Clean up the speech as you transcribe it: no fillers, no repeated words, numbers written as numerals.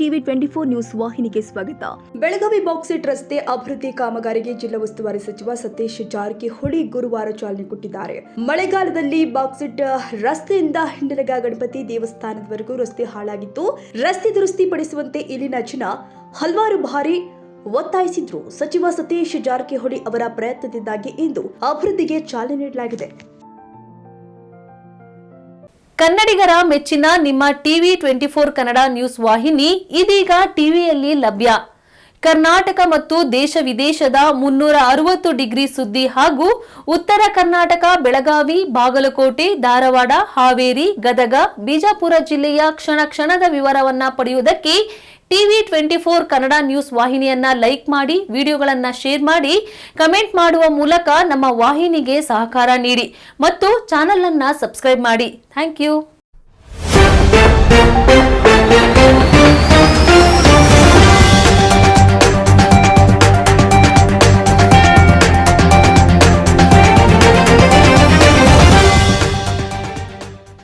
TV 24 news ವಾಹಿನಿಗೆ ಸ್ವಾಗತ. ಬೆಳಗಾವಿ ಬಾಕ್ಸೆಟ್ ರಸ್ತೆ ಅಭಿವೃದ್ಧಿ ಕಾಮಗಾರಿಗೆ ಜಿಲ್ಲಾ ಉಸ್ತುವಾರಿ ಸಚಿವ ಸತೀಶ್ ಜಾರಕಿಹೊಳಿ ಗುರುವಾರ ಚಾಲನೆ ಕೊಟ್ಟಿದ್ದಾರೆ. ಮಳೆಗಾಲದಲ್ಲಿ ಬಾಕ್ಸೆಟ್ ರಸ್ತೆಯಿಂದ ಹಿಂಡಲಗ ಗಣಪತಿ ದೇವಸ್ಥಾನದವರೆಗೂ ರಸ್ತೆ ಹಾಳಾಗಿತ್ತು. ರಸ್ತೆ ದುರಸ್ತಿ ಪಡಿಸುವಂತೆ ಇಲ್ಲಿನ ಜನ ಹಲವಾರು ಬಾರಿ ಒತ್ತಾಯಿಸಿದ್ರು. ಸಚಿವ ಸತೀಶ್ ಜಾರಕಿಹೊಳಿ ಅವರ ಪ್ರಯತ್ನದಿಂದಾಗಿ ಇಂದು ಅಭಿವೃದ್ಧಿಗೆ ಚಾಲನೆ ನೀಡಲಾಗಿದೆ. ಕನ್ನಡಿಗರ ಮೆಚ್ಚಿನ ನಿಮ್ಮ ಟಿವಿ 24 ಕನ್ನಡ ನ್ಯೂಸ್ ವಾಹಿನಿ ಇದೀಗ ಟಿವಿಯಲ್ಲಿ ಲಭ್ಯ. ಕರ್ನಾಟಕ ಮತ್ತು ದೇಶ ವಿದೇಶದ 360 ಡಿಗ್ರಿ ಸುದ್ದಿ ಹಾಗೂ ಉತ್ತರ ಕರ್ನಾಟಕ, ಬೆಳಗಾವಿ, ಬಾಗಲಕೋಟೆ, ಧಾರವಾಡ, ಹಾವೇರಿ, ಗದಗ, ಬಿಜಾಪುರ ಜಿಲ್ಲೆಯ ಕ್ಷಣ ಕ್ಷಣದ ವಿವರವನ್ನ ಪಡೆಯುವುದಕ್ಕೆ ಟಿವಿ 24 ಕನ್ನಡ ನ್ಯೂಸ್ ವಾಹಿನಿಯನ್ನ ಲೈಕ್ ಮಾಡಿ, ವಿಡಿಯೋಗಳನ್ನ ಶೇರ್ ಮಾಡಿ, ಕಮೆಂಟ್ ಮಾಡುವ ಮೂಲಕ ನಮ್ಮ ವಾಹಿನಿಗೆ ಸಹಕಾರ ನೀಡಿ ಮತ್ತು ಚಾನೆಲ್ ಅನ್ನ ಸಬ್ಸ್ಕ್ರೈಬ್ ಮಾಡಿ. Thank you.